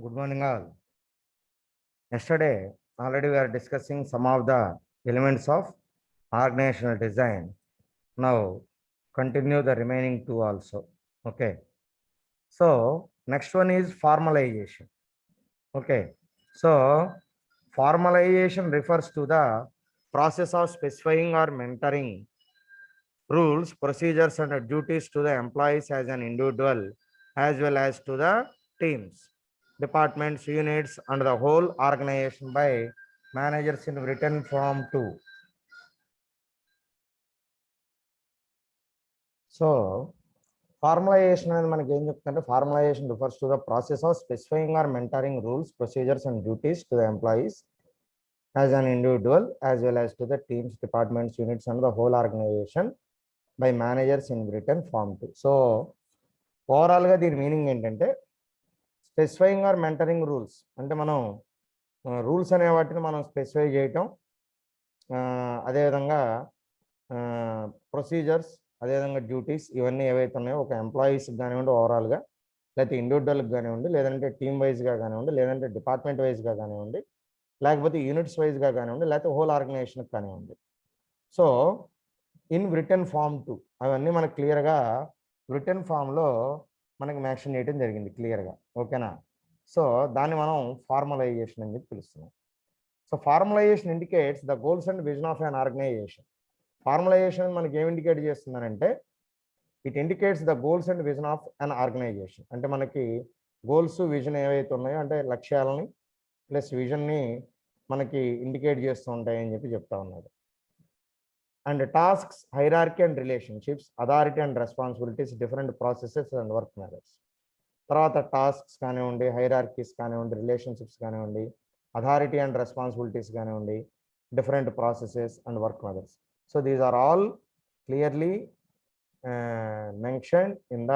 Good morning, all. Yesterday, already we are discussing some of the elements of organizational design. Now, continue the remaining two also. Okay. So, next one is formalization. Okay. So, formalization refers to the process of specifying or mentoring rules, procedures, and duties to the employees as an individual, as well as to the teams, departments, units, and the whole organization by managers in written form too. So, formalization అనేది మనకి ఏం చెప్తుందంటే formalization refers to the process of specifying or mentoring rules, procedures and duties to the employees as an individual as well as to the teams, departments, units and the whole organization by managers in return form too. So ఓవరాల్గా దీని meaning ఏంటంటే specifying or mentoring rules అంటే మనం rules అనే వాటిని మనం specify చేయటం, అదేవిధంగా ప్రొసీజర్స్, అదేవిధంగా డ్యూటీస్, ఇవన్నీ ఏవైతే ఉన్నాయో ఒక ఎంప్లాయీస్కి కానివ్వండి ఓవరాల్గా, లేకపోతే ఇండివిజువల్కి కానివ్వండి, లేదంటే టీమ్ వైజ్గా కానివ్వండి, లేదంటే డిపార్ట్మెంట్ వైజ్గా కానివ్వండి, లేకపోతే యూనిట్స్ వైజ్గా కానివ్వండి, లేకపోతే హోల్ ఆర్గనైజేషన్కి కానివ్వండి. So in return form too అవన్నీ మనకు క్లియర్గా రిటర్న్ ఫామ్లో మనకి మెన్షన్ చేయడం జరిగింది క్లియర్గా. ఓకేనా? సో దాన్ని మనం ఫార్మలైజేషన్ అని చెప్పి పిలుస్తున్నాం. So formalization indicates the goals and vision of an organization. Formalization మనకి ఏం ఇండికేట్ చేస్తుందనంటే it indicates the goals and vision of an organization. అంటే మనకి గోల్స్, విజన్ ఏవైతే ఉన్నాయో అంటే లక్ష్యాలని ప్లస్ విజన్ని మనకి ఇండికేట్ చేస్తూ ఉంటాయని చెప్పి చెప్తా ఉన్నాడు. And tasks, hierarchy and relationships, authority and responsibilities, different processes and work methods. తర్వాత టాస్క్స్ కానివ్వండి, హైరార్కీస్ కానివ్వండి, రిలేషన్షిప్స్ కానివ్వండి, అథారిటీ అండ్ రెస్పాన్సిబిలిటీస్ కానివ్వండి, different processes and work methods. So these are all clearly mentioned in the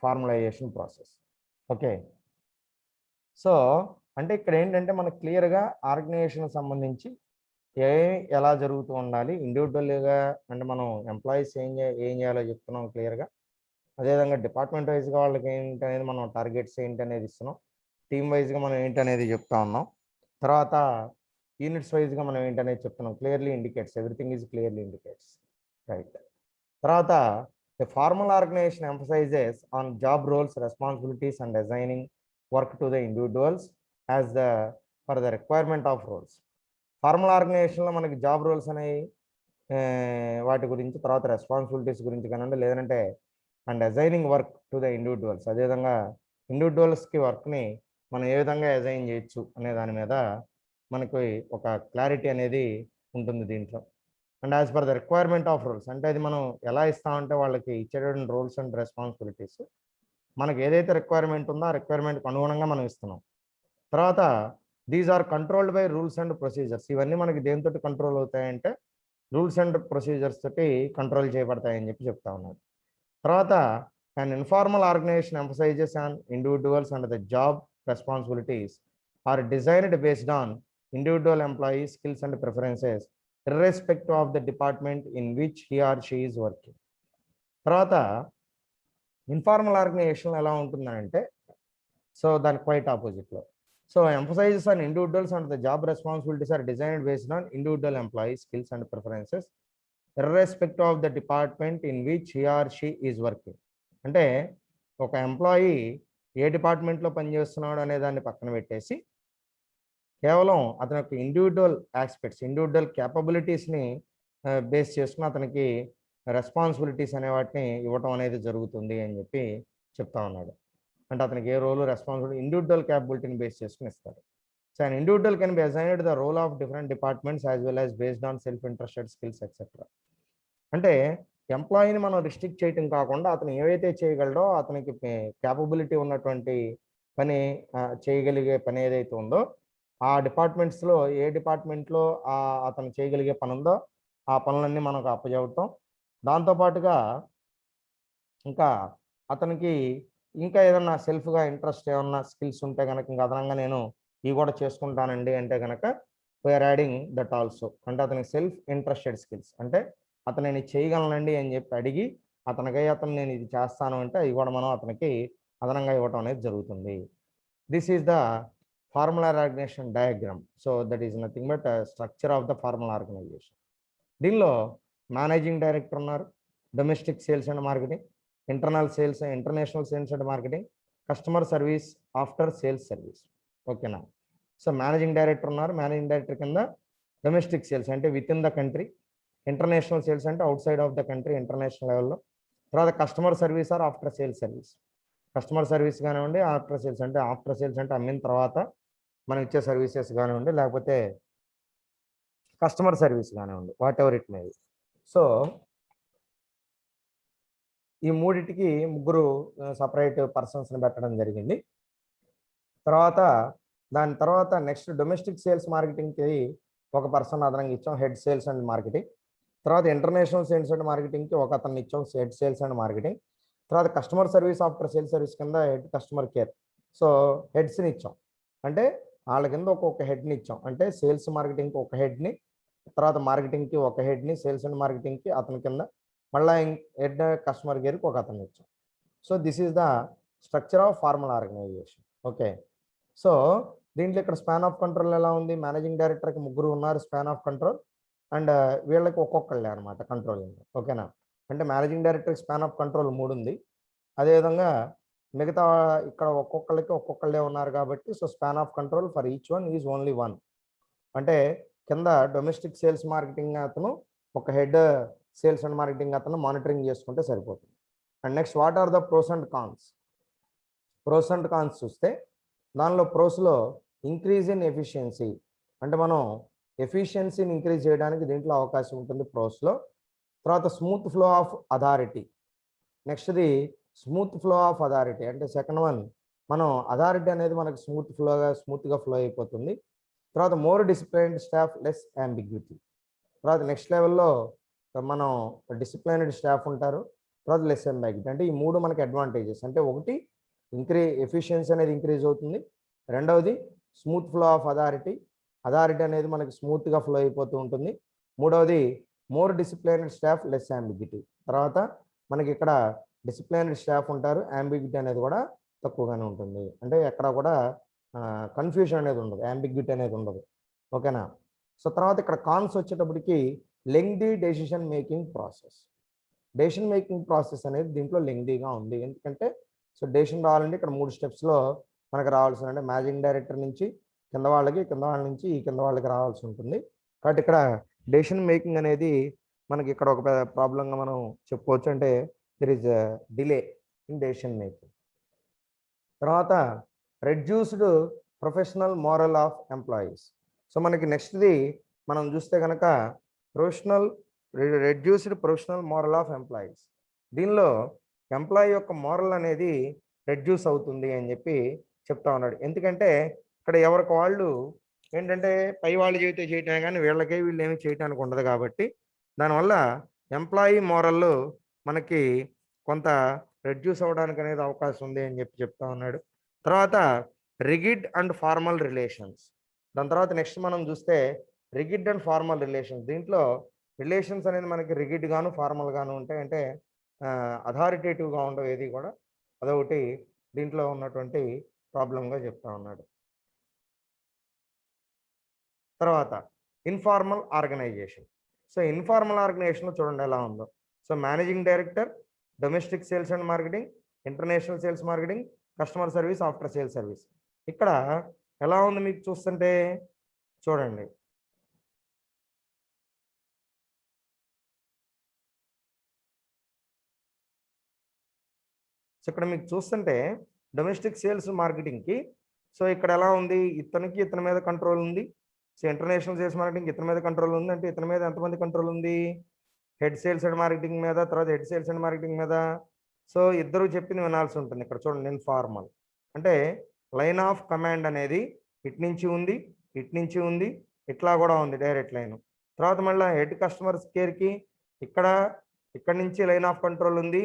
formalization process. Okay. So అంటే ఇక్కడ ఏంటంటే మనకు క్లియర్గా ఆర్గనైజేషన్ సంబంధించి ఎలా జరుగుతూ ఉండాలి, ఇండివిజువల్గా అంటే మనం ఎంప్లాయీస్ ఏం చేయాలో చెప్తున్నాం క్లియర్గా. అదేవిధంగా డిపార్ట్మెంట్ వైజ్గా వాళ్ళకి ఏంటి అనేది మనం టార్గెట్స్ ఏంటి అనేది ఇస్తున్నాం, టీమ్ వైజ్గా మనం ఏంటి అనేది చెప్తా ఉన్నాం, తర్వాత యూనిట్స్ వైజ్గా మనం ఏంటనేది చెప్తున్నాం. Clearly indicates, everything is clearly indicates, right. తర్వాత the formal organization emphasizes on job roles, responsibilities and assigning work to the individuals as the for the requirement of roles. Formal ఆర్గనైజేషన్లో మనకి జాబ్ రోల్స్ అనేవి వాటి గురించి, తర్వాత responsibilities గురించి కానివ్వండి, లేదంటే and assigning work to the individuals, అదేవిధంగా ఇండివిజువల్స్కి వర్క్ని మనం ఏ విధంగా అసైన్ చేయొచ్చు అనే దాని మీద మనకి ఒక క్లారిటీ అనేది ఉంటుంది దీంట్లో. And as per the requirement of roles అంటే అది మనం ఎలా ఇస్తామంటే వాళ్ళకి ఇచ్చేటువంటి రోల్స్ అండ్ రెస్పాన్సిబిలిటీస్ మనకి ఏదైతే రిక్వైర్మెంట్ ఉందో ఆ రిక్వైర్మెంట్కి అనుగుణంగా మనం ఇస్తున్నాం. తర్వాత these are controlled by rules and procedures. ఇవన్నీ మనకి దేనితో కంట్రోల్ అవుతాయంటే రూల్స్ అండ్ ప్రొసీజర్స్ తోటి కంట్రోల్ చేయబడతాయని చెప్పి చెప్తా ఉన్నాడు. తర్వాత an informal organization emphasizes on individuals and the job responsibilities are designed based on individual employees' skills and preferences irrespective of the department in which he or she is working. తర్వాత informal organisation ఎలా ఉంటుందంటే so దాని quiet ఆపోజిట్లో. So emphasizes on individuals and the job responsibilities are designed based on individual employees' skills and preferences irrespective of the department in which he or she is working. అంటే ఒక employee ఏ డిపార్ట్మెంట్లో పనిచేస్తున్నాడు అనే దాన్ని పక్కన పెట్టేసి కేవలం అతని యొక్క ఇండివిజువల్ ఆస్పెక్ట్స్, ఇండివిజువల్ క్యాపబిలిటీస్ని బేస్ చేసుకుని అతనికి రెస్పాన్సిబిలిటీస్ అనే వాటిని ఇవ్వటం అనేది జరుగుతుంది అని చెప్పి చెప్తా ఉన్నాడు. అంటే అతనికి ఏ రోలు రెస్పాన్సిబిలిటీ ఇండివిజువల్ క్యాపబిలిటీని బేస్ చేసుకుని ఇస్తాడు. So an individual can be assigned the role of different departments as well as based on self-interested skills etc. అంటే ఎంప్లాయీని మనం రిస్ట్రిక్ట్ చేయటం కాకుండా అతను ఏవైతే చేయగలడో అతనికి క్యాపబిలిటీ ఉన్నటువంటి పని చేయగలిగే పని ఏదైతే ఉందో ఆ డిపార్ట్మెంట్స్లో ఏ డిపార్ట్మెంట్లో అతను చేయగలిగే పని ఉందో ఆ పనులన్నీ మనకు అప్పచెబుతాం. దాంతోపాటుగా ఇంకా అతనికి ఇంకా ఏదన్నా సెల్ఫ్గా ఇంట్రెస్ట్ ఏమన్నా స్కిల్స్ ఉంటే కనుక ఇంకా అదనంగా నేను ఇవి కూడా చేసుకుంటానండి అంటే కనుక వీఆర్ యాడింగ్ దట్ ఆల్సో. అంటే అతనికి సెల్ఫ్ ఇంట్రెస్టెడ్ స్కిల్స్ అంటే అతను నేను చేయగలనండి అని చెప్పి అడిగి అతను నేను ఇది చేస్తాను అంటే అవి కూడా మనం అతనికి అదనంగా ఇవ్వటం అనేది జరుగుతుంది. This is the formal organization diagram. So that is nothing but structure of the formal organization. దీనిలో మేనేజింగ్ డైరెక్టర్ ఉన్నారు, domestic sales and marketing, internal sales, international sales and marketing, customer service, after sales service. ఓకేనా. So managing director ఉన్నారు, managing director కింద domestic sales అంటే within the country, international sales అంటే outside of the country, international లెవెల్లో. తర్వాత customer service or after sales service. Customer service కానివ్వండి, after sales అంటే అమ్మిన తర్వాత మనం ఇచ్చే సర్వీసెస్ కానివ్వండి, లేకపోతే కస్టమర్ సర్వీస్ కానివ్వండి, what ever it may. So ఈ మూడింటికి ముగ్గురు సపరేట్ పర్సన్స్ని పెట్టడం జరిగింది. దాని తర్వాత నెక్స్ట్ డొమెస్టిక్ సేల్స్ మార్కెటింగ్కి ఒక పర్సన్ అదనంగా ఇచ్చాం, హెడ్ సేల్స్ అండ్ మార్కెటింగ్. తర్వాత ఇంటర్నేషనల్ సేల్స్ అండ్ మార్కెటింగ్కి ఒక అతన్ని ఇచ్చాం, హెడ్ సేల్స్ అండ్ మార్కెటింగ్. తర్వాత customer service after sales service కింద హెడ్ కస్టమర్ కేర్. సో హెడ్స్ని ఇచ్చాం, అంటే వాళ్ళ కింద ఒక్కొక్క హెడ్ని ఇచ్చాం. అంటే సేల్స్ మార్కెటింగ్కి ఒక హెడ్ని, తర్వాత మార్కెటింగ్కి ఒక హెడ్ని, సేల్స్ అండ్ మార్కెటింగ్కి అతని కింద, మళ్ళీ హెడ్ కస్టమర్ కేర్కి ఒక అతన్ని ఇచ్చాం. So this is the structure of formal organization. Okay. So దీంట్లో ఇక్కడ స్పాన్ ఆఫ్ కంట్రోల్ ఎలా ఉంది, మేనేజింగ్ డైరెక్టర్కి ముగ్గురు ఉన్నారు స్పాన్ ఆఫ్ కంట్రోల్, అండ్ వీళ్ళకి ఒక్కొక్కళ్ళే అనమాట కంట్రోలింగ్. ఓకేనా. అంటే managing director span of control 3 ఉంది. అదేవిధంగా మిగతా ఇక్కడ ఒక్కొక్కళ్ళే ఉన్నారు కాబట్టి so span of control for each one is only 1. అంటే కింద డొమెస్టిక్ సేల్స్ మార్కెటింగ్ అతను ఒక హెడ్ సేల్స్ అండ్ మార్కెటింగ్ అతను మానిటరింగ్ చేసుకుంటే సరిపోతుంది. And next what are the pros and cons. Pros and cons చూస్తే దానిలో ప్రోస్లో ఇంక్రీజ్ ఇన్ ఎఫిషియన్సీ, అంటే మనం ఎఫిషియన్సీని ఇంక్రీజ్ చేయడానికి దీంట్లో అవకాశం ఉంటుంది ప్రోస్లో. తర్వాత స్మూత్ ఫ్లో ఆఫ్ అథారిటీ, నెక్స్ట్ది స్మూత్ ఫ్లో ఆఫ్ అథారిటీ అంటే సెకండ్ వన్, మనం అథారిటీ అనేది మనకు స్మూత్గా ఫ్లో అయిపోతుంది. తర్వాత more disciplined staff, less ambiguity. తర్వాత నెక్స్ట్ లెవెల్లో మనం డిసిప్లైన్డ్ స్టాఫ్ ఉంటారు, తర్వాత లెస్ అంబిగ్విటీ. అంటే ఈ మూడు మనకి అడ్వాంటేజెస్. అంటే ఒకటి ఎఫిషియన్సీ అనేది ఇంక్రీజ్ అవుతుంది, రెండవది స్మూత్ ఫ్లో ఆఫ్ అథారిటీ అనేది మనకి స్మూత్గా ఫ్లో అయిపోతూ ఉంటుంది, మూడవది more disciplined staff, less ambiguity. తర్వాత మనకి ఇక్కడ డిసిప్లైన్డ్ స్టాఫ్ ఉంటారు, అంబిగ్విటీ అనేది కూడా తక్కువగానే ఉంటుంది. అంటే ఎక్కడ కూడా కన్ఫ్యూజన్ అనేది ఉండదు, అంబిగ్విటీ అనేది ఉండదు. ఓకేనా. సో తర్వాత ఇక్కడ కాన్స్ వచ్చేటప్పటికి లెంగ్దీ డెసిషన్ మేకింగ్ ప్రాసెస్ అనేది దీంట్లో లెంగ్దీగా ఉంది. ఎందుకంటే సో డెసిషన్ రావాలంటే ఇక్కడ 3 స్టెప్స్లో మనకు రావాల్సిన, అంటే మేనేజింగ్ డైరెక్టర్ నుంచి కింద వాళ్ళ నుంచి ఈ కింద వాళ్ళకి రావాల్సి ఉంటుంది. కాబట్టి ఇక్కడ డెసిషన్ మేకింగ్ అనేది మనకి ఇక్కడ ఒక ప్రాబ్లంగా మనం చెప్పుకోవచ్చు. అంటే there is delay in decision making. తర్వాత reduced professional morale of employees. So మనకి నెక్స్ట్ది మనం చూస్తే కనుక reduced professional morale of employees. దీనిలో ఎంప్లాయీ యొక్క మోరల్ అనేది రెడ్యూస్ అవుతుంది అని చెప్పి చెప్తా ఉన్నాడు. ఎందుకంటే ఇక్కడ ఎవరికి వాళ్ళు ఏంటంటే పై వాళ్ళు చేయటమే కానీ వీళ్ళు ఏమి చేయటానికి ఉండదు. కాబట్టి దానివల్ల ఎంప్లాయీ మోరల్ మనకి కొంత రెడ్యూస్ అవ్వడానికి అనేది అవకాశం ఉంది అని చెప్పి చెప్తా ఉన్నాడు. తర్వాత రిగిడ్ అండ్ ఫార్మల్ రిలేషన్స్. దాని తర్వాత నెక్స్ట్ మనం చూస్తే రిగిడ్ అండ్ ఫార్మల్ రిలేషన్స్. దీంట్లో రిలేషన్స్ అనేది మనకి రిగిడ్ గాను ఫార్మల్ గాను ఉంటాయి. అంటే అథారిటేటివ్గా ఉండవు ఏది కూడా. అదొకటి దీంట్లో ఉన్నటువంటి ప్రాబ్లంగా చెప్తా ఉన్నాడు. తర్వాత ఇన్ఫార్మల్ ఆర్గనైజేషన్. సో ఇన్ఫార్మల్ ఆర్గనైజేషన్లో చూడండి ఎలా ఉందో. So managing director, domestic sales and marketing, international sales marketing, customer service, after sales service. ఇక్కడ ఎలా ఉంది మీకు చూస్తుంటే చూడండి. సో ఇక్కడ మీకు చూస్తుంటే డొమెస్టిక్ సేల్స్ మార్కెటింగ్కి సో ఇక్కడ ఎలా ఉంది, ఇతని మీద కంట్రోల్ ఉంది. సో ఇంటర్నేషనల్ సేల్స్ మార్కెటింగ్ ఇతని మీద కంట్రోల్ ఉంది. అంటే ఇతని మీద ఎంతమంది కంట్రోల్ ఉంది, హెడ్ సేల్స్ అండ్ మార్కెటింగ్ మీద, తర్వాత హెడ్ సేల్స్ అండ్ మార్కెటింగ్ మీద. సో ఇద్దరు చెప్పింది వినాల్సి ఉంటుంది. ఇక్కడ చూడండి ఇన్ఫార్మల్ అంటే లైన్ ఆఫ్ కమాండ్ అనేది ఇటు నుంచి ఉంది, ఇట్లా కూడా ఉంది డైరెక్ట్ లైన్. తర్వాత మళ్ళీ హెడ్ కస్టమర్స్ కేర్కి ఇక్కడ నుంచి లైన్ ఆఫ్ కంట్రోల్ ఉంది,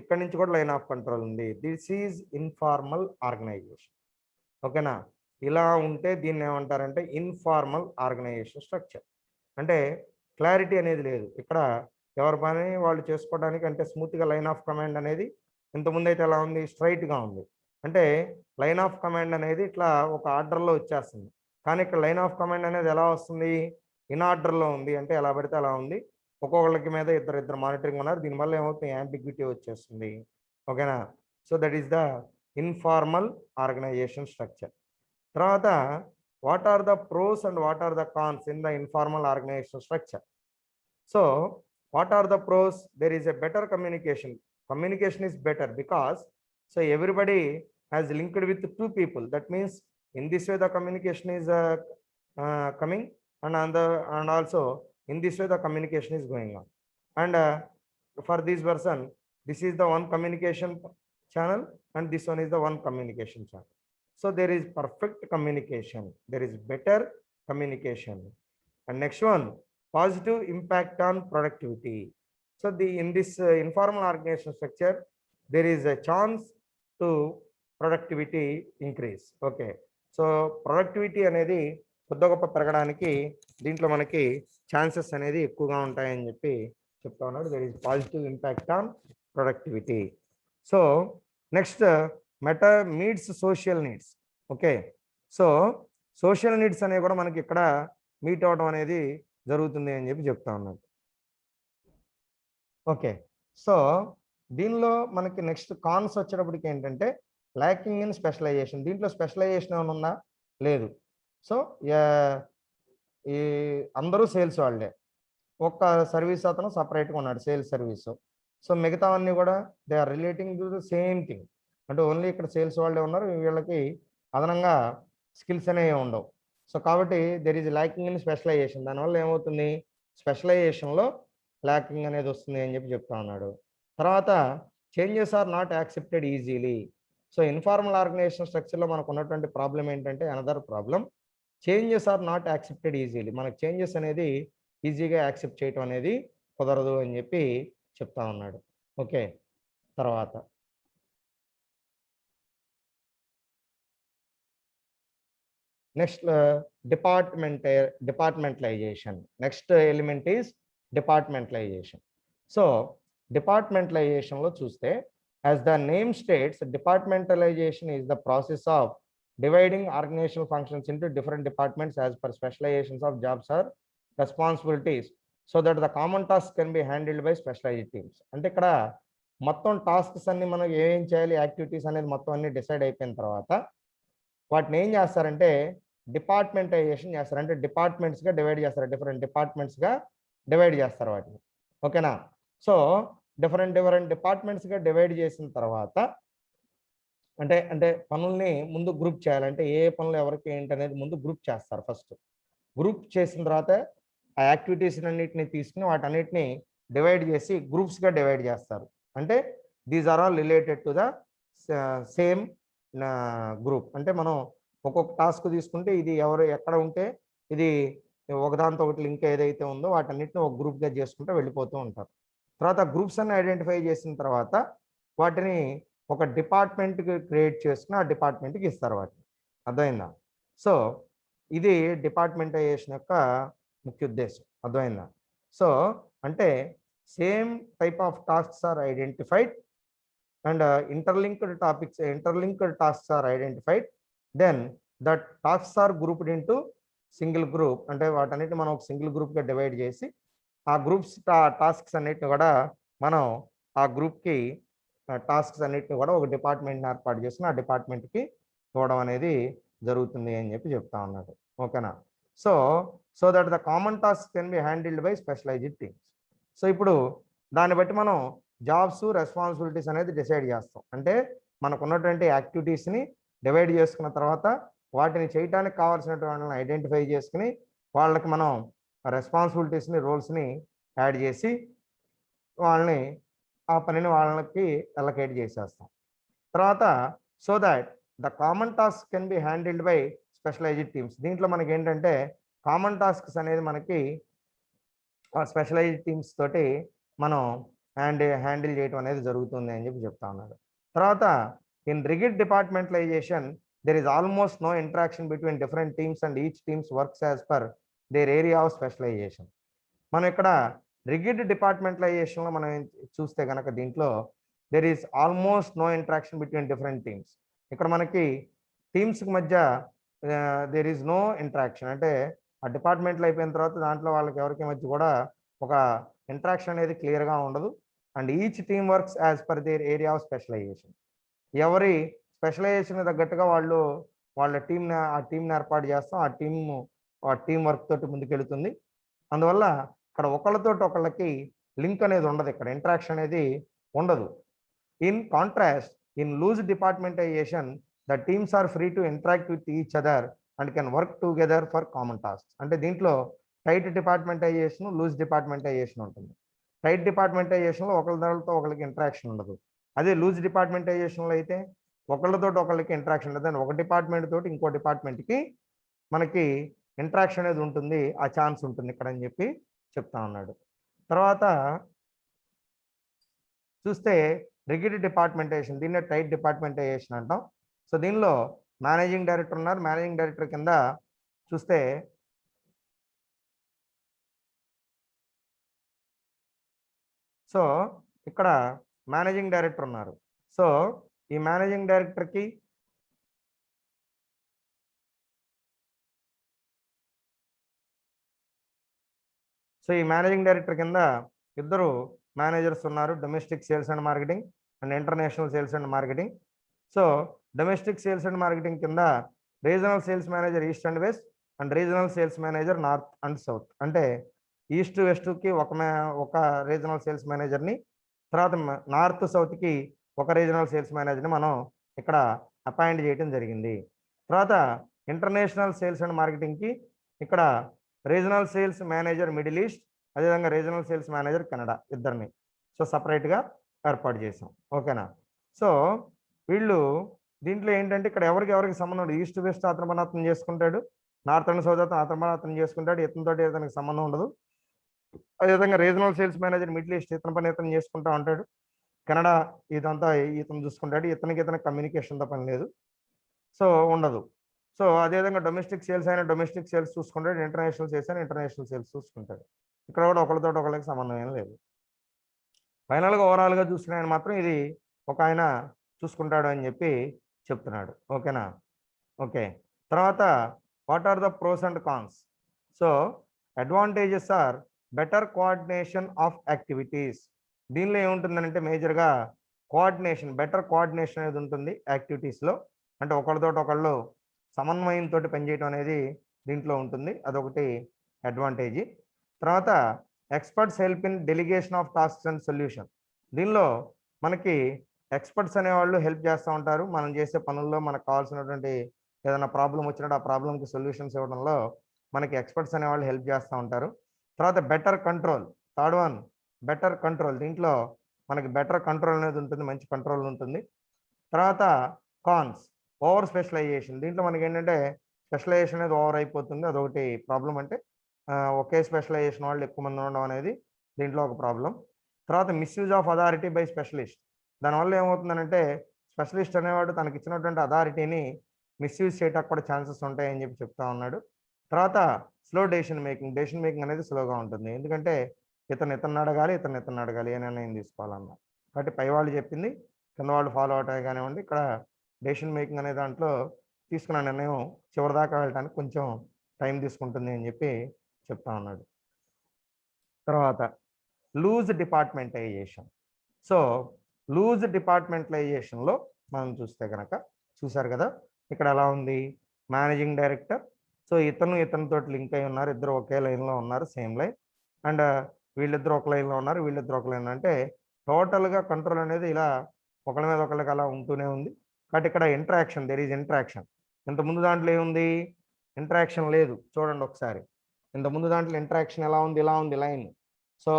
ఇక్కడ నుంచి కూడా లైన్ ఆఫ్ కంట్రోల్ ఉంది. This is informal organization. ఓకేనా. ఇలా ఉంటే దీన్ని ఏమంటారంటే ఇన్ఫార్మల్ ఆర్గనైజేషన్ స్ట్రక్చర్. అంటే క్లారిటీ అనేది లేదు ఇక్కడ, ఎవరి పని వాళ్ళు చేసుకోవడానికి. అంటే స్మూత్గా లైన్ ఆఫ్ కమాండ్ అనేది ఇంతకుముందు అయితే ఎలా ఉంది, స్ట్రైట్గా ఉంది. అంటే లైన్ ఆఫ్ కమాండ్ అనేది ఇట్లా ఒక ఆర్డర్లో వచ్చేస్తుంది. కానీ ఇక్కడ లైన్ ఆఫ్ కమాండ్ అనేది ఎలా వస్తుంది? ఇన్ ఆర్డర్లో ఉంది. అంటే ఎలా పడితే అలా ఉంది. ఒక్కొక్కళ్ళకి మీద ఇద్దరు మానిటరింగ్ ఉన్నారు. దీనివల్ల ఏమవుతుంది? యాంబిగ్విటీ వచ్చేస్తుంది. ఓకేనా? So that is the informal organization structure. తర్వాత what are the pros and what are the cons in the informal organization structure? So what are the pros? There is a better communication. Communication is better because so everybody has linked with two people. That means in this way the communication is coming, and also in this way the communication is going on. And for this person, this is the one communication channel, and this one is the one communication channel. So there is perfect communication. There is better communication. And next one, positive impact on productivity. So in this informal organization structure, there is a chance to productivity increase. Okay. So productivity అనేది కొద్ది గొప్ప పెరగడానికి దీంట్లో మనకి chances అనేది ఎక్కువగా ఉంటాయని చెప్పి చెప్తా ఉన్నాడు. There is positive impact on productivity. So next meta meets social needs. Okay. So social needs అనేవి కూడా మనకి ఇక్కడ మీట్ అవడం అనేది జరుగుతుంది అని చెప్పి చెప్తా ఉన్నాడు. ఓకే. సో దీనిలో మనకి నెక్స్ట్ కాన్స్ వచ్చేటప్పటికి ఏంటంటే ల్యాకింగ్ ఇన్ స్పెషలైజేషన్. దీంట్లో స్పెషలైజేషన్ ఏమైనా ఉందా? లేదు. సో ఈ అందరూ సేల్స్ వాళ్ళే. ఒక్క సర్వీస్ అతను సపరేట్గా ఉన్నాడు, సేల్స్ సర్వీసు. సో మిగతావన్నీ కూడా they are relating to the same thing. అంటే ఓన్లీ ఇక్కడ సేల్స్ వాళ్ళే ఉన్నారు, వీళ్ళకి అదనంగా స్కిల్స్ అనేవి ఉండవు. సో కాబట్టి there is lacking in specialization. దానివల్ల ఏమవుతుంది? స్పెషలైజేషన్లో ల్యాకింగ్ అనేది వస్తుంది అని చెప్పి చెప్తా ఉన్నాడు. తర్వాత changes are not accepted easily. So informal organization స్ట్రక్చర్లో మనకు ఉన్నటువంటి ప్రాబ్లం ఏంటంటే another problem, changes are not accepted easily. మనకు చేంజెస్ అనేది ఈజీగా యాక్సెప్ట్ చేయటం అనేది కుదరదు అని చెప్పి చెప్తా ఉన్నాడు. ఓకే. తర్వాత next departmentalization. Next element is departmentalization. So డిపార్ట్మెంటలైజేషన్లో చూస్తే as the name states, departmentalization is the process of dividing organizational functions into different departments as per specializations of jobs or responsibilities so that the common tasks can be handled by specialized teams. అంటే ఇక్కడ మొత్తం tasks అన్ని మనం ఏం చేయాలి, activities అనేది మొత్తం అన్ని డిసైడ్ అయిపోయిన తర్వాత వాటిని ఏం చేస్తారంటే డిపార్ట్మెంటైజేషన్ చేస్తారు. అంటే డిపార్ట్మెంట్స్గా డివైడ్ చేస్తారు, డిఫరెంట్ డిపార్ట్మెంట్స్గా డివైడ్ చేస్తారు వాటిని. ఓకేనా? సో డిఫరెంట్ డిపార్ట్మెంట్స్గా డివైడ్ చేసిన తర్వాత అంటే పనుల్ని ముందు గ్రూప్ చేయాలంటే ఏ పనులు ఎవరికి ఏంటి అనేది ముందు గ్రూప్ చేస్తారు. ఫస్ట్ గ్రూప్ చేసిన తర్వాత ఆ యాక్టివిటీస్ అన్నిటిని తీసుకుని వాటన్నిటిని డివైడ్ చేసి గ్రూప్స్గా డివైడ్ చేస్తారు. అంటే these are all related to the same group. అంటే మనం ఒక్కొక్క టాస్క్ తీసుకుంటే ఇది ఎవరు ఎక్కడ ఉంటే ఇది ఒకదాంతో ఒకటి లింక్ ఏదైతే ఉందో వాటన్నిటిని ఒక గ్రూప్గా చేసుకుంటూ వెళ్ళిపోతూ ఉంటారు. తర్వాత గ్రూప్స్ అన్ని ఐడెంటిఫై చేసిన తర్వాత వాటిని ఒక డిపార్ట్మెంట్కి క్రియేట్ చేసుకుని ఆ డిపార్ట్మెంట్కి ఇస్తారు వాటిని. అర్థమైందా? సో ఇది డిపార్ట్మెంటైజేషన్ యొక్క ముఖ్య ఉద్దేశం. అర్థమైందా? సో అంటే same type of tasks are identified and interlinked tasks are identified. Then that tasks are grouped into single group. అంటే వాటన్నిటిని మనం ఒక సింగిల్ గ్రూప్గా డివైడ్ చేసి ఆ గ్రూప్స్ టాస్క్స్ అన్నిటిని కూడా మనం ఆ గ్రూప్కి టాస్క్స్ అన్నిటిని కూడా ఒక డిపార్ట్మెంట్ని ఏర్పాటు చేసుకుని ఆ డిపార్ట్మెంట్కి ఇవ్వడం అనేది జరుగుతుంది అని చెప్పి చెప్తా ఉన్నాడు. ఓకేనా? So that the common task can be handled by specialized teams. So ఇప్పుడు దాన్ని బట్టి మనం జాబ్స్ రెస్పాన్సిబిలిటీస్ అనేది డిసైడ్ చేస్తాం. అంటే మనకు ఉన్నటువంటి యాక్టివిటీస్ని డివైడ్ చేసుకున్న తర్వాత వాటిని చేయడానికి కావాల్సినటువంటి వాళ్ళని ఐడెంటిఫై చేసుకుని వాళ్ళకి మనం రెస్పాన్సిబిలిటీస్ని రోల్స్ని యాడ్ చేసి వాళ్ళని ఆ పనిని వాళ్ళకి అలొకేట్ చేసేస్తాం. తర్వాత so that the common task can be handled by specialized teams. దీంట్లో మనకి ఏంటంటే కామన్ టాస్క్స్ అనేది మనకి స్పెషలైజ్డ్ టీమ్స్ తోటి మనం హ్యాండిల్ చేయడం అనేది జరుగుతుంది అని చెప్పి చెప్తా ఉన్నాడు. తర్వాత in rigid departmentalization there is almost no interaction between different teams and each teams works as per their area of specialization. మనం ఇక్కడ రిగిడ్ డిపార్ట్మెంటలైజేషన్లో మనం చూస్తే కనుక దీంట్లో there is almost no interaction between different teams. ఇక్కడ మనకి టీమ్స్కి మధ్య దేర్ ఈజ్ నో ఇంటరాక్షన్. అంటే ఆ డిపార్ట్మెంట్లు అయిపోయిన తర్వాత దాంట్లో వాళ్ళకి ఎవరికి మధ్య కూడా ఒక ఇంటరాక్షన్ అనేది క్లియర్గా ఉండదు. And each team works as per their area of specialization. ఎవరి స్పెషలైజేషన్ తగ్గట్టుగా వాళ్ళు వాళ్ళ టీంని ఏర్పాటు చేస్తాం. ఆ టీం వర్క్ తోటి ముందుకెళ్తుంది. అందువల్ల ఇక్కడ ఒకళ్ళతోటి ఒకళ్ళకి లింక్ అనేది ఉండదు, ఇక్కడ ఇంటరాక్షన్ అనేది ఉండదు. In contrast, in loose departmentization the teams are free to interact with each other and can work together for common task. అంటే దీంట్లో టైట్ డిపార్ట్మెంటైజేషన్, లూజ్ డిపార్ట్మెంటైజేషన్ ఉంటుంది. టైట్ డిపార్ట్మెంటైజేషన్లో ఒకరితో ఒకరికి ఇంటరాక్షన్ ఉండదు. అదే లూజ్ డిపార్ట్మెంటైజేషన్లో అయితే ఒకళ్ళతో ఒకళ్ళకి ఇంటరాక్షన్ ఉండదు. ఒక డిపార్ట్మెంట్ తోటి ఇంకో డిపార్ట్మెంట్కి మనకి ఇంటరాక్షన్ అనేది ఉంటుంది, ఆ ఛాన్స్ ఉంటుంది ఇక్కడ అని చెప్పి చెప్తా ఉన్నాడు. తర్వాత చూస్తే రిగిడ్ డిపార్ట్మెంటేషన్, దీన్నే టైట్ డిపార్ట్మెంటైజేషన్ అంటాం. సో దీనిలో మేనేజింగ్ డైరెక్టర్ ఉన్నారు. మేనేజింగ్ డైరెక్టర్ కింద చూస్తే సో ఇక్కడ మేనేజింగ్ డైరెక్టర్ ఉన్నారు. సో ఈ మేనేజింగ్ డైరెక్టర్కి ఈ మేనేజింగ్ డైరెక్టర్ కింద ఇద్దరు మేనేజర్స్ ఉన్నారు, domestic sales and marketing and international sales and marketing. So domestic sales and marketing కింద regional sales manager east and west and regional sales manager north and south. అంటే east వెస్ట్కి ఒక regional sales మేనేజర్ని, తర్వాత north సౌత్కి ఒక regional sales మేనేజర్ని మనం ఇక్కడ అపాయింట్ చేయడం జరిగింది. తర్వాత ఇంటర్నేషనల్ సేల్స్ అండ్ మార్కెటింగ్కి ఇక్కడ regional sales manager middle east, అదేవిధంగా రీజనల్ సేల్స్ మేనేజర్ కెనడా, ఇద్దరిని సో సపరేట్గా ఏర్పాటు చేసాం. ఓకేనా. సో వీళ్ళు దీంట్లో ఏంటంటే ఇక్కడ ఎవరికి సంబంధం ఉండదు. ఈస్ట్ వెస్ట్ అతను చేసుకుంటాడు, నార్త్ అండ్ సౌత్ అతను చేసుకుంటాడు, ఇతనితోటి ఇతనికి సంబంధం ఉండదు. అదేవిధంగా regional sales manager middle east ఇతను చేసుకుంటా ఉంటాడు, కెనడా ఇదంతా ఇతను చూసుకుంటాడు, ఇతనికి కమ్యూనికేషన్తో పని లేదు, సో ఉండదు. సో అదేవిధంగా డొమెస్టిక్ సేల్స్ అయినా డొమెస్టిక్ సేల్స్ చూసుకుంటాడు, ఇంటర్నేషనల్ సేల్స్ అయినా ఇంటర్నేషనల్ సేల్స్ చూసుకుంటాడు. ఇక్కడ కూడా ఒకరికి సంబంధం ఏం లేదు. ఫైనల్గా ఓవరాల్గా చూసిన ఆయన మాత్రం ఇది ఒక ఆయన చూసుకుంటాడు అని చెప్పి చెప్తున్నాడు. ఓకేనా. ఓకే. తర్వాత what are the pros and cons? So advantages are better coordination of activities. దీనిలో ఏముంటుందంటే మేజర్గా బెటర్ కోఆర్డినేషన్ అనేది ఉంటుంది యాక్టివిటీస్లో. అంటే ఒకళ్ళు సమన్వయంతో పనిచేయడం అనేది దీంట్లో ఉంటుంది, అదొకటి అడ్వాంటేజ్. తర్వాత experts help in delegation of tasks and solution. దీనిలో మనకి ఎక్స్పర్ట్స్ అనేవాళ్ళు హెల్ప్ చేస్తూ ఉంటారు. మనం చేసే పనుల్లో మనకు కావాల్సినటువంటి ఏదైనా ప్రాబ్లం వచ్చినట్టు ఆ ప్రాబ్లంకి సొల్యూషన్స్ ఇవ్వడంలో మనకి ఎక్స్పర్ట్స్ అనేవాళ్ళు హెల్ప్ చేస్తూ ఉంటారు. తర్వాత better control, third one better control. దీంట్లో మనకి బెటర్ కంట్రోల్ అనేది ఉంటుంది, మంచి కంట్రోల్ ఉంటుంది. తర్వాత కాన్స్, ఓవర్ స్పెషలైజేషన్. దీంట్లో మనకి ఏంటంటే స్పెషలైజేషన్ అనేది ఓవర్ అయిపోతుంది, అదొకటి ప్రాబ్లం. అంటే ఒకే స్పెషలైజేషన్ వాళ్ళు ఎక్కువ మంది ఉండడం అనేది దీంట్లో ఒక ప్రాబ్లం. తర్వాత misuse of authority by specialist. దానివల్ల ఏమవుతుందంటే స్పెషలిస్ట్ అనేవాడు తనకి ఇచ్చినటువంటి అథారిటీని మిస్యూజ్ చేయడానికి కూడా ఛాన్సెస్ ఉంటాయని చెప్పి చెప్తా ఉన్నాడు. తర్వాత స్లో డెసిషన్ మేకింగ్ అనేది స్లోగా ఉంటుంది. ఎందుకంటే ఇతను అడగాలి ఏ నిర్ణయం తీసుకోవాలన్న. కాబట్టి పై వాళ్ళు చెప్పింది కింద వాళ్ళు ఫాలో అవటమే కానివ్వండి. ఇక్కడ డెసిషన్ మేకింగ్ అనే దాంట్లో తీసుకున్న నిర్ణయం చివరిదాకా వెళ్ళడానికి కొంచెం టైం తీసుకుంటుంది అని చెప్పి చెప్తా ఉన్నాడు. తర్వాత లూజ్ డిపార్ట్మెంటైజేషన్. సో లూజ్ డిపార్ట్మెంటలైజేషన్లో మనం చూస్తే కనుక చూసారు కదా ఇక్కడ ఎలా ఉంది, మేనేజింగ్ డైరెక్టర్. సో ఇతనితో లింక్ అయి ఉన్నారు, ఇద్దరు ఒకే లైన్లో ఉన్నారు, సేమ్ లైన్. అండ్ వీళ్ళిద్దరు ఒక లైన్లో ఉన్నారు, వీళ్ళిద్దరు ఒక లైన్. అంటే టోటల్గా కంట్రోల్ అనేది ఇలా ఒకళ్ళ మీద ఒకళ్ళకి అలా ఉంటూనే ఉంది. బట్ ఇక్కడ ఇంటరాక్షన్, దెర్ ఈజ్ ఇంటరాక్షన్. ఇంతకుముందు దాంట్లో ఏముంది, ఇంటరాక్షన్ లేదు. చూడండి ఒకసారి, ఇంతకుముందు దాంట్లో ఇంటరాక్షన్ ఎలా ఉంది, ఇలా ఉంది లైన్. సో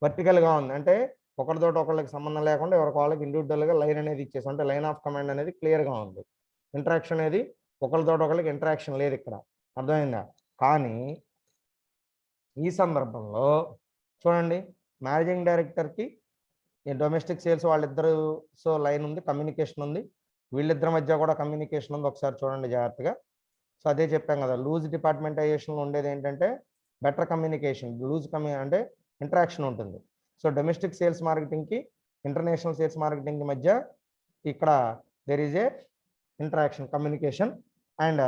వర్టికల్గా ఉంది, అంటే ఒకళ్ళకి సంబంధం లేకుండా ఎవరికి వాళ్ళకి ఇండివిజువల్గా లైన్ అనేది ఇచ్చేసి, అంటే లైన్ ఆఫ్ కమాండ్ అనేది క్లియర్గా ఉంది. ఇంటరాక్షన్ అనేది ఒకళ్ళకి ఇంటరాక్షన్ లేదు ఇక్కడ, అర్థమైందా. కానీ ఈ సందర్భంలో చూడండి, మేనేజింగ్ డైరెక్టర్కి డొమెస్టిక్ సేల్స్ వాళ్ళిద్దరు సో లైన్ ఉంది, కమ్యూనికేషన్ ఉంది, వీళ్ళిద్దరి మధ్య కూడా కమ్యూనికేషన్ ఉంది. ఒకసారి చూడండి జాగ్రత్తగా. సో అదే చెప్పాం కదా, లూజ్ డిపార్ట్మెంటైజేషన్లో ఉండేది ఏంటంటే బెటర్ కమ్యూనికేషన్, అంటే ఇంటరాక్షన్ ఉంటుంది. సో డొమెస్టిక్ సేల్స్ మార్కెటింగ్కి ఇంటర్నేషనల్ సేల్స్ మార్కెటింగ్ మధ్య ఇక్కడ there is a interaction communication, and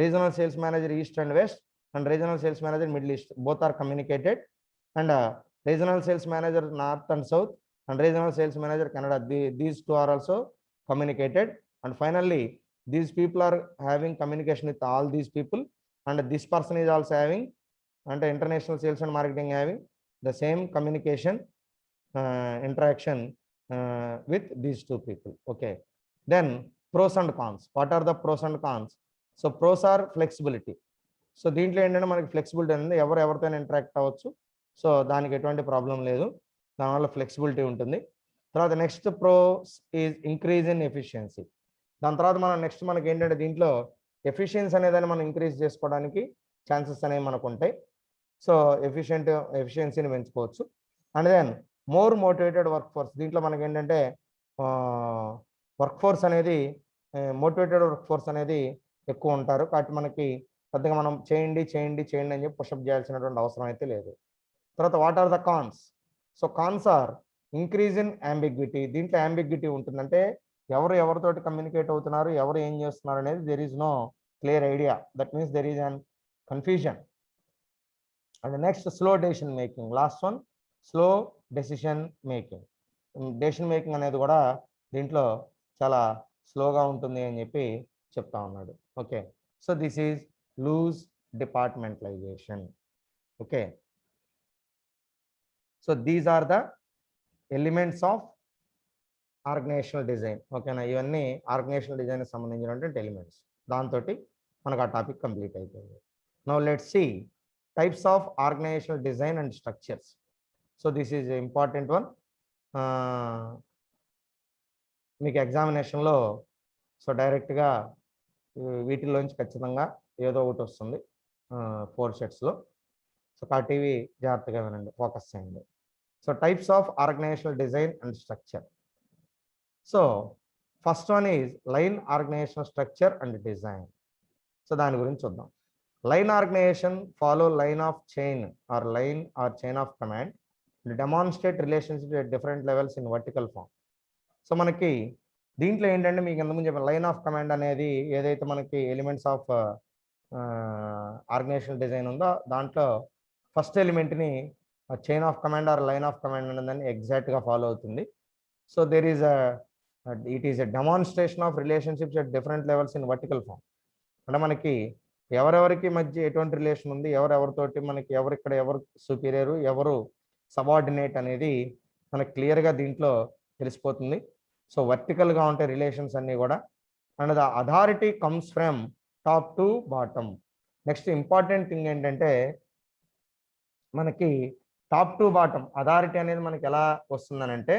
regional sales manager east and west and regional sales manager middle east both are communicated, and regional sales manager north and south and regional sales manager Canada, these two are also communicated, and finally these people are having communication with all these people, and this person is also having, and international sales and marketing having the same communication interaction with these two people. Okay, then pros and cons. What are the pros and cons? So pros are flexibility. So దీంట్లో ఏంటంటే మనకి flexibility అనేది ఎవరితో interact అవ్వచ్చు, so దానికి ఎటువంటి problem లేదు, దానివల్ల ఫ్లెక్సిబిలిటీ ఉంటుంది. తర్వాత next pros is increase in efficiency. దాని తర్వాత మనం నెక్స్ట్ మనకి ఏంటంటే దీంట్లో ఎఫిషియన్సీ అనేది మనం ఇంక్రీజ్ చేసుకోవడానికి ఛాన్సెస్ అనేవి మనకు ఉంటాయి. సో ఎఫిషియన్సీని పెంచుకోవచ్చు. And then more motivated work force. దీంట్లో మనకి ఏంటంటే వర్క్ ఫోర్స్ అనేది మోటివేటెడ్ వర్క్ ఫోర్స్ అనేది ఎక్కువ ఉంటారు, కాబట్టి మనకి పెద్దగా మనం చేయండి చేయండి చేయండి అని చెప్పి పుషప్ చేయాల్సినటువంటి అవసరం అయితే లేదు. తర్వాత what are the cons? So cons are increase in ambiguity. దీంట్లో అంబిగ్విటీ ఉంటుందంటే ఎవరితోటి కమ్యూనికేట్ అవుతున్నారు, ఎవరు ఏం చేస్తున్నారు అనేది there is no clear idea, that means there is an confusion. And next slow decision making. Last one slow decision making. Decision making అనేది కూడా దీంట్లో చాలా స్లోగా ఉంటుంది అని చెప్పి చెప్తా ఉన్నాడు. Okay, so this is loose departmentalization. Okay, so these are the elements of organizational design. ఓకేనా, ఇవన్నీ ఆర్గనైజేషనల్ డిజైన్ సంబంధించినటువంటి ఎలిమెంట్స్. దాంతో మనకు ఆ టాపిక్ కంప్లీట్ అయిపోయింది. Now let's see types of organizational design and structures. So this is important one. మీకు ఎగ్జామినేషన్లో so డైరెక్ట్గా వీటిల్లోంచి ఖచ్చితంగా ఏదో ఒకటి వస్తుంది 4 సెట్స్లో. సో టీవీ జాగ్రత్తగా వినండి, ఫోకస్ చేయండి. So types of organizational design and structure. So first one is line organizational structure and design. So దాని గురించి చూద్దాం. Line organization follow line of chain or line or chain of command demonstrate relationship at different levels in vertical form. So మనకి దీంట్లో ఏంటంటే మీకు ఎంతమంది చెప్పాను, line of command అనేది ఏదైతే మనకి ఎలిమెంట్స్ ఆఫ్ ఆర్గనైజేషనల్ డిజైన్ ఉందో దాంట్లో ఫస్ట్ ఎలిమెంట్ని chain of command or line of command అనేదాన్ని ఎగ్జాక్ట్గా ఫాలో అవుతుంది. So there is it is a demonstration of relationships at different levels in vertical form. అంటే మనకి ఎవరెవరికి మధ్య ఎటువంటి రిలేషన్ ఉంది, ఎవరెవరితోటి మనకి ఎవరిక్కడ ఎవరు సుపీరియరు ఎవరు సబార్డినేట్ అనేది మనకి క్లియర్గా దీంట్లో తెలిసిపోతుంది. సో వర్టికల్గా ఉంటే రిలేషన్స్ అన్నీ కూడా, and the authority comes from top to bottom. Next important thing ఏంటంటే మనకి టాప్ టు బాటమ్ అథారిటీ అనేది మనకి ఎలా వస్తుందని అంటే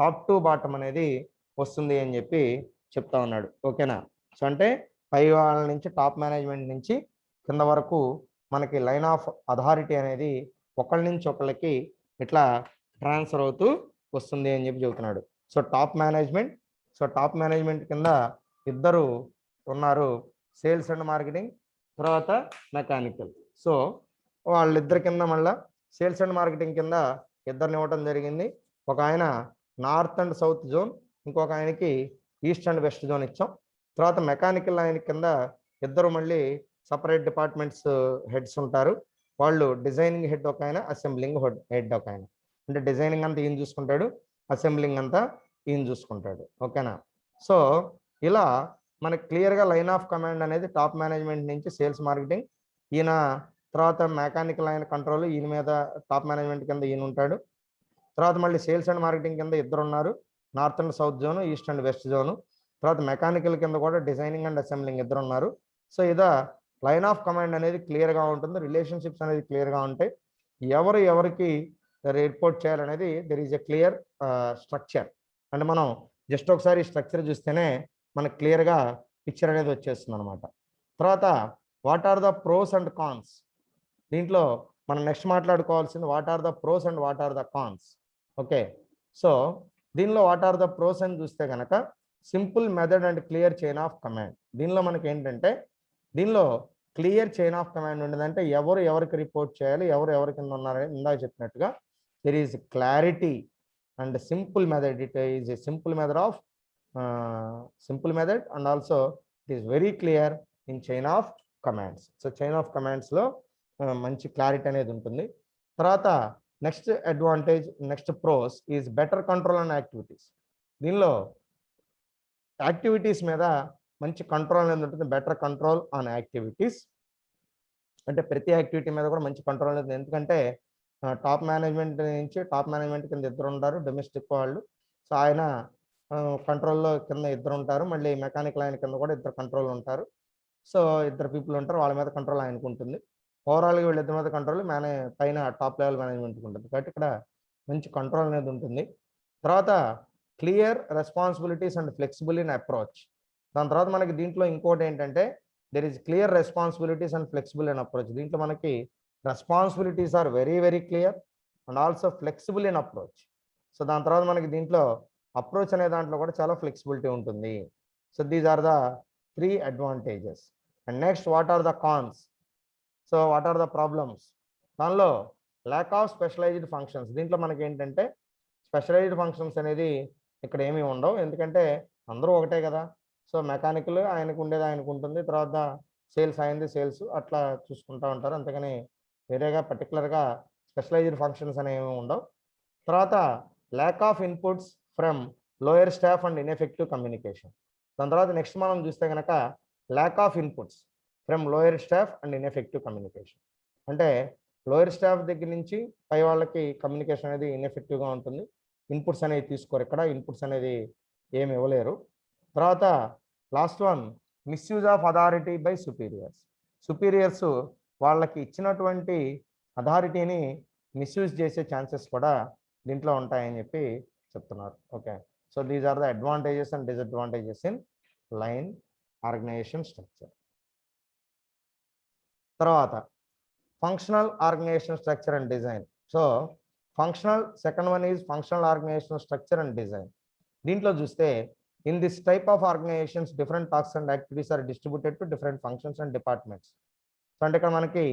టాప్ టు బాటమ్ అనేది వస్తుంది అని చెప్పి చెప్తా ఉన్నాడు. ఓకేనా, సో అంటే పై వాళ్ళ నుంచి టాప్ మేనేజ్మెంట్ నుంచి కింద వరకు మనకి లైన్ ఆఫ్ అథారిటీ అనేది ఒకళ్ళ నుంచి ఒకళ్ళకి ఇట్లా ట్రాన్స్ఫర్ అవుతూ వస్తుంది అని చెప్పి చెబుతున్నాడు. సో టాప్ మేనేజ్మెంట్ కింద ఇద్దరు ఉన్నారు, సేల్స్ అండ్ మార్కెటింగ్, తర్వాత మెకానికల్. సో వాళ్ళిద్దరి కింద మళ్ళీ సేల్స్ అండ్ మార్కెటింగ్ కింద ఇద్దరిని ఇవ్వడం జరిగింది. ఒక ఆయన నార్త్ అండ్ సౌత్ జోన్, ఇంకొక ఆయనకి ఈస్ట్ అండ్ వెస్ట్ జోన్ ఇచ్చాం. తర్వాత మెకానికల్ ఆయన కింద ఇద్దరు మళ్ళీ సపరేట్ డిపార్ట్మెంట్స్ హెడ్స్ ఉంటారు. వాళ్ళు డిజైనింగ్ హెడ్ ఒక ఆయన, అసెంబ్లింగ్ హెడ్ ఒక ఆయన. అంటే డిజైనింగ్ అంతా ఈయన చూసుకుంటాడు, అసెంబ్లింగ్ అంతా ఈయన చూసుకుంటాడు. ఓకేనా, సో ఇలా మనకి క్లియర్గా లైన్ ఆఫ్ కమాండ్ అనేది టాప్ మేనేజ్మెంట్ నుంచి సేల్స్ మార్కెటింగ్ ఈయన, తర్వాత మెకానికల్ ఆయన కంట్రోల్ ఈయన మీద టాప్ మేనేజ్మెంట్ కింద ఈయన ఉంటాడు. తర్వాత మళ్ళీ సేల్స్ అండ్ మార్కెటింగ్ కింద ఇద్దరు ఉన్నారు, north and south zone, east and west zone. తర్వాత మెకానికల్ కింద కూడా డిజైనింగ్ అండ్ అసెంబ్లింగ్ ఇద్దరు ఉన్నారు. సో ఇదా లైన్ ఆఫ్ కమాండ్ అనేది క్లియర్గా ఉంటుంది, రిలేషన్షిప్స్ అనేది క్లియర్గా ఉంటాయి, ఎవరికి రిపోర్ట్ చేయాలనేది there is a clear structure. అంటే మనం జస్ట్ ఒకసారి స్ట్రక్చర్ చూస్తేనే మనకు క్లియర్గా పిక్చర్ అనేది వచ్చేస్తుంది అనమాట. తర్వాత what are the pros and cons. దీంట్లో మనం నెక్స్ట్ మాట్లాడుకోవాల్సింది what are the pros and what are the cons. Okay, so దీనిలో వాట్ ఆర్ ద ప్రోస్ అని చూస్తే కనుక simple method and clear chain of command. దీనిలో మనకి ఏంటంటే దీనిలో క్లియర్ చైన్ ఆఫ్ కమాండ్ ఉండదంటే ఎవరికి రిపోర్ట్ చేయాలి, ఎవరి కింద ఉన్నారని ఇందాక చెప్పినట్టుగా there is clarity and simple method. It is a simple method of simple method and also it is very clear in chain of commands. So chain of కమాండ్స్లో మంచి క్లారిటీ అనేది ఉంటుంది. తర్వాత next advantage, next pros is better control on activities. దీనిలో activities మీద మంచి control అనేది ఉంటుంది. బెటర్ కంట్రోల్ ఆన్ యాక్టివిటీస్ అంటే ప్రతి యాక్టివిటీ మీద కూడా మంచి కంట్రోల్ అనేది, ఎందుకంటే టాప్ మేనేజ్మెంట్ నుంచి టాప్ మేనేజ్మెంట్ కింద ఇద్దరు ఉంటారు డొమెస్టిక్ వాళ్ళు. సో ఆయన కంట్రోల్లో కింద ఇద్దరు ఉంటారు, మళ్ళీ మెకానికల్ ఆయన కింద కూడా ఇద్దరు కంట్రోల్ ఉంటారు. సో ఇద్దరు పీపుల్ ఉంటారు, వాళ్ళ మీద కంట్రోల్ ఆయనకు ఉంటుంది. ఓవరాల్గా వీళ్ళిద్దరి మీద కంట్రోల్ పైన టాప్ లెవెల్ మేనేజ్మెంట్కి ఉంటుంది. కాబట్టి ఇక్కడ మంచి కంట్రోల్ అనేది ఉంటుంది. తర్వాత clear responsibilities and flexible in approach. దాని తర్వాత మనకి దీంట్లో ఇంకోటి ఏంటంటే there is clear responsibilities and flexible in approach. దీంట్లో మనకి responsibilities are very very clear and also flexible in approach. So దాని తర్వాత మనకి దీంట్లో అప్రోచ్ అనే దాంట్లో కూడా చాలా ఫ్లెక్సిబిలిటీ ఉంటుంది. So these are the 3 advantages. And next what are the cons? So what are the problems? దానిలో ల్యాక్ ఆఫ్ స్పెషలైజ్డ్ ఫంక్షన్స్. దీంట్లో మనకి ఏంటంటే స్పెషలైజ్డ్ ఫంక్షన్స్ అనేది ఇక్కడ ఏమీ ఉండవు, ఎందుకంటే అందరూ ఒకటే కదా. సో మెకానికల్ ఆయనకు ఉండేది ఆయనకు ఉంటుంది, తర్వాత సేల్స్ అయింది సేల్స్, అట్లా చూసుకుంటూ ఉంటారు. అంతేగాని వేరేగా పర్టికులర్గా స్పెషలైజ్డ్ ఫంక్షన్స్ అనేవి ఉండవు. తర్వాత lack of inputs from lower staff and ineffective communication. దాని తర్వాత నెక్స్ట్ మనం చూస్తే కనుక lack of inputs from lower staff and ineffective communication. అంటే లోయర్ స్టాఫ్ దగ్గర నుంచి పై వాళ్ళకి కమ్యూనికేషన్ అనేది ఇన్ఎఫెక్టివ్గా ఉంటుంది. ఇన్పుట్స్ అనేవి తీసుకోరు, ఇక్కడ ఇన్పుట్స్ అనేది ఏమి ఇవ్వలేరు. తర్వాత last one misuse of authority by superiors. Superiors వాళ్ళకి ఇచ్చినటువంటి అథారిటీని మిస్యూజ్ చేసే ఛాన్సెస్ కూడా దీంట్లో ఉంటాయని చెప్పి చెప్తున్నారు. Okay, so these are the advantages and disadvantages in line organization structure. తర్వాత functional organization structure and design. So functional, second one is functional organization structure and design. దీంట్లో చూస్తే in this type of organizations different tasks and activities are distributed to different functions and departments. So అంటే ఇక్కడ మనకి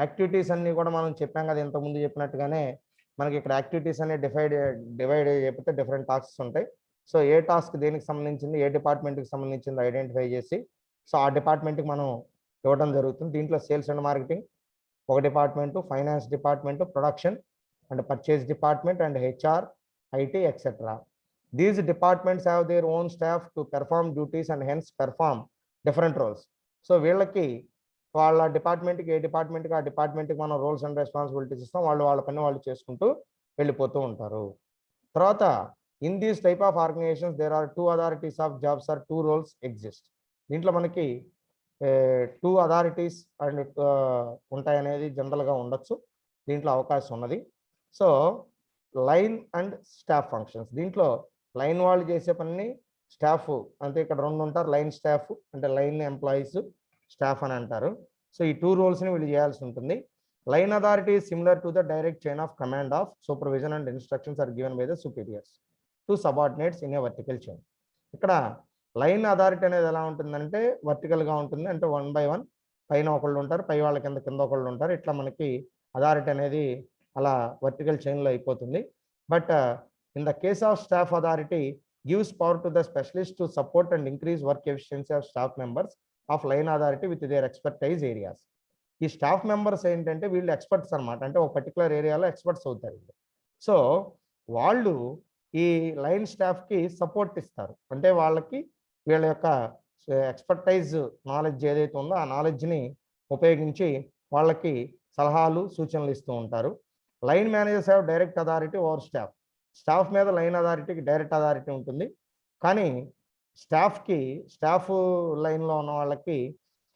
activities అన్ని కూడా మనం చెప్పాం కదా ఇంతకుముందు చెప్పినట్టుగానే, మనకి ఇక్కడ యాక్టివిటీస్ అన్ని డివైడ్ అయిపోతే డిఫరెంట్ టాస్క్స్ ఉంటాయి. సో ఏ టాస్క్ దేనికి సంబంధించింది, ఏ డిపార్ట్మెంట్కి సంబంధించింది ఐడెంటిఫై చేసి సో ఆ డిపార్ట్మెంట్కి మనం ఇవ్వడం జరుగుతుంది. దీంట్లో సేల్స్ అండ్ మార్కెటింగ్ ఒక department, finance department, production and purchase department and HR, IT etcetera. These departments have their own staff to perform duties and hence perform different roles. So వీళ్ళకి వాళ్ళ డిపార్ట్మెంట్కి, ఏ డిపార్ట్మెంట్కి ఆ డిపార్ట్మెంట్కి మనం రోల్స్ అండ్ రెస్పాన్సిబిలిటీస్ ఇస్తాం, వాళ్ళు వాళ్ళ పని వాళ్ళు చేసుకుంటూ వెళ్ళిపోతూ ఉంటారు. తర్వాత in these type of organizations there are 2 authorities of jobs or 2 roles exist. దీంట్లో మనకి 2 అథారిటీస్ అండ్ ఉంటాయనేది జనరల్గా ఉండొచ్చు, దీంట్లో అవకాశం ఉన్నది. So line and staff functions. దీంట్లో లైన్ వాళ్ళు చేసే పనిని స్టాఫ్, అంటే ఇక్కడ 2 ఉంటారు, లైన్ స్టాఫ్ అంటే లైన్ ఎంప్లాయీస్, స్టాఫ్ అని అంటారు. సో ఈ 2 రోల్స్ని వీళ్ళు చేయాల్సి ఉంటుంది. Line authority similar to the direct chain of command of supervision and instructions are given by the superiors to subordinates in a vertical chain. ఇక్కడ లైన్ అథారిటీ అనేది ఎలా ఉంటుందంటే వర్టికల్గా ఉంటుంది, అంటే 1 by 1 పైన ఒకళ్ళు ఉంటారు, పై వాళ్ళ కింద ఒకళ్ళు ఉంటారు. ఇట్లా మనకి అథారిటీ అనేది అలా వర్టికల్ చైన్లో అయిపోతుంది. But in the case of staff authority gives power to the specialist to support and increase work efficiency of staff members of line authority with their expertise areas. ఈ స్టాఫ్ మెంబర్స్ ఏంటంటే వీళ్ళు experts అనమాట, అంటే ఒక particular ఏరియాలో experts అవుతారు. So వాళ్ళు ఈ లైన్ స్టాఫ్కి సపోర్ట్ ఇస్తారు, అంటే వాళ్ళకి వీళ్ళ యొక్క ఎక్స్పర్టైజ్ నాలెడ్జ్ ఏదైతే ఉందో ఆ నాలెడ్జ్ని ఉపయోగించి వాళ్ళకి సలహాలు సూచనలు ఇస్తూ ఉంటారు. Line managers have direct authority over staff. Staff మీద లైన్ అథారిటీకి డైరెక్ట్ అథారిటీ ఉంటుంది, కానీ స్టాఫ్ లైన్లో ఉన్న వాళ్ళకి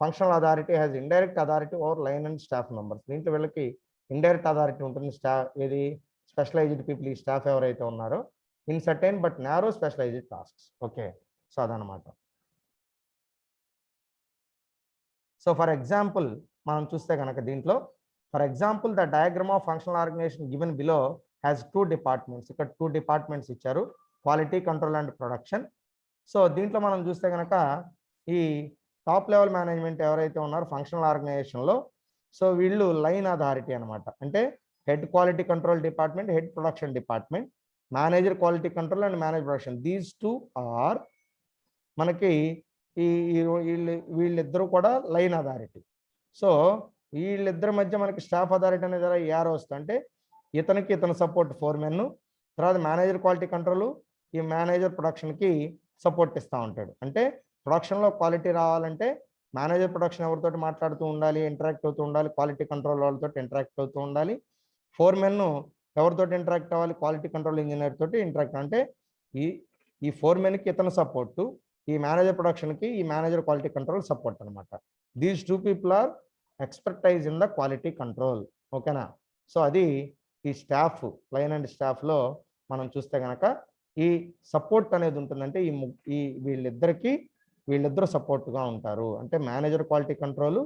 functional authority has indirect authority over line and staff members. దీంట్లో వీళ్ళకి ఇండైరెక్ట్ అథారిటీ ఉంటుంది, ఇది స్పెషలైజ్డ్ పీపుల్, ఈ స్టాఫ్ ఎవరైతే ఉన్నారో in certain but narrow specialized tasks. Okay, so అదనమాట. సో ఫర్ ఎగ్జాంపుల్ మనం చూస్తే కనుక దీంట్లో for example the diagram of functional organization given below has 2 departments. ఇక్కడ 2 డిపార్ట్మెంట్స్ ఇచ్చారు, quality control and production. So దీంట్లో మనం చూస్తే కనుక ఈ టాప్ లెవెల్ మేనేజ్మెంట్ ఎవరైతే ఉన్నారో ఫంక్షనల్ ఆర్గనైజేషన్లో, సో వీళ్ళు లైన్ అథారిటీ అనమాట, అంటే head quality control department, head production department, manager quality control and manage production. These 2 are మనకి ఈ వీళ్ళిద్దరూ కూడా లైన్ అథారిటీ. సో వీళ్ళిద్దరి మధ్య మనకి స్టాఫ్ అథారిటీ అనేది ఏఆర్ వస్తుంది. అంటే ఇతను సపోర్ట్ ఫోర్మెన్, తర్వాత మేనేజర్ క్వాలిటీ కంట్రోల్ ఈ మేనేజర్ ప్రొడక్షన్కి సపోర్ట్ ఇస్తూ ఉంటాడు. అంటే ప్రొడక్షన్లో క్వాలిటీ రావాలంటే మేనేజర్ ప్రొడక్షన్ ఎవరితోటి మాట్లాడుతూ ఉండాలి, ఇంటరాక్ట్ అవుతూ ఉండాలి, క్వాలిటీ కంట్రోల్ వాళ్ళతో ఇంటరాక్ట్ అవుతూ ఉండాలి. ఫోర్మెన్ ఎవరితో ఇంటరాక్ట్ అవ్వాలి, క్వాలిటీ కంట్రోల్ ఇంజనీర్ తోటి ఇంటరాక్ట్. అంటే ఈ ఫోర్మెన్కి ఇతను సపోర్టు, ఈ మేనేజర్ ప్రొడక్షన్కి ఈ మేనేజర్ క్వాలిటీ కంట్రోల్ సపోర్ట్ అనమాట. These two people are expertise in the quality control. ఓకేనా? సో అది ఈ స్టాఫ్, లైన్ అండ్ స్టాఫ్లో మనం చూస్తే కనుక ఈ సపోర్ట్ అనేది ఉంటుందంటే ఈ వీళ్ళిద్దరు సపోర్ట్గా ఉంటారు. అంటే మేనేజర్ క్వాలిటీ కంట్రోల్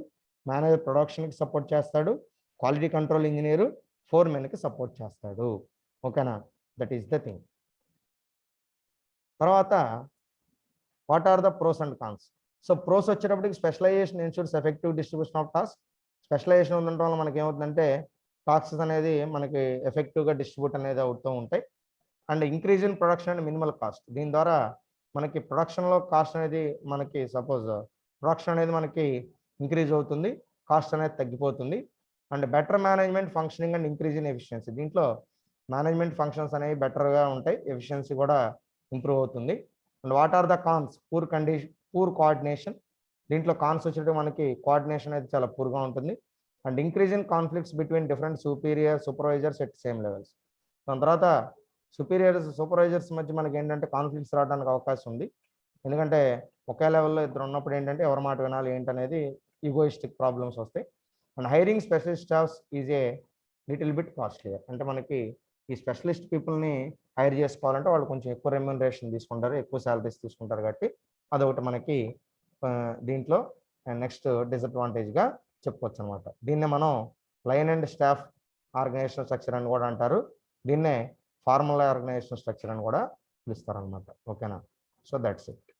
మేనేజర్ ప్రొడక్షన్కి సపోర్ట్ చేస్తాడు, క్వాలిటీ కంట్రోల్ ఇంజనీరు ఫోర్మెన్కి సపోర్ట్ చేస్తాడు. ఓకేనా? That is the thing. తర్వాత what are the pros and cons? So pros వచ్చేటప్పటికి specialization ensures effective distribution of task. Specialization ఉండటం వల్ల మనకి ఏమవుతుందంటే టాస్క్స్ అనేది మనకి ఎఫెక్టివ్గా డిస్ట్రిబ్యూట్ అనేది అవుతూ ఉంటాయి. And increase in production and minimal cost. దీని ద్వారా మనకి ప్రొడక్షన్లో కాస్ట్ అనేది మనకి సపోజ్ ప్రొడక్షన్ అనేది మనకి ఇంక్రీజ్ అవుతుంది, కాస్ట్ అనేది తగ్గిపోతుంది. And better management functioning and increase in efficiency. దీంట్లో మేనేజ్మెంట్ ఫంక్షన్స్ అనేవి బెటర్గా ఉంటాయి, ఎఫిషియన్సీ కూడా ఇంప్రూవ్ అవుతుంది. And what are the cons? Poor coordination. దీంట్లో కాన్స్ వచ్చేటప్పుడు మనకి కోఆర్డినేషన్ అనేది చాలా పూర్గా ఉంటుంది. And increase in conflicts between different supervisors at same levels. దాని తర్వాత సూపర్వైజర్స్ మధ్య మనకి ఏంటంటే కాన్ఫ్లిక్ట్స్ రావడానికి అవకాశం ఉంది. ఎందుకంటే ఒకే లెవెల్లో ఇద్దరు ఉన్నప్పుడు ఏంటంటే ఎవరి మాట వినాలి ఏంటనేది ఈగోయిస్టిక్ ప్రాబ్లమ్స్ వస్తాయి. And hiring specialist staffs is a little bit costlier. అంటే మనకి ఈ స్పెషలిస్ట్ పీపుల్ని హైర్ చేసుకోవాలంటే వాళ్ళు కొంచెం ఎక్కువ రెమ్యూనరేషన్ తీసుకుంటారు, ఎక్కువ శాలరీస్ తీసుకుంటారు. కాబట్టి అదొకటి మనకి దీంట్లో నెక్స్ట్ డిసడ్వాంటేజ్గా చెప్పుకోవచ్చు అనమాట. దీన్నే మనం line and staff organisation structure అని కూడా అంటారు. దీన్నే ఫార్మల్ ఆర్గనైజేషన్ స్ట్రక్చర్ అని కూడా పిలుస్తారు అనమాట. ఓకేనా? So that's it.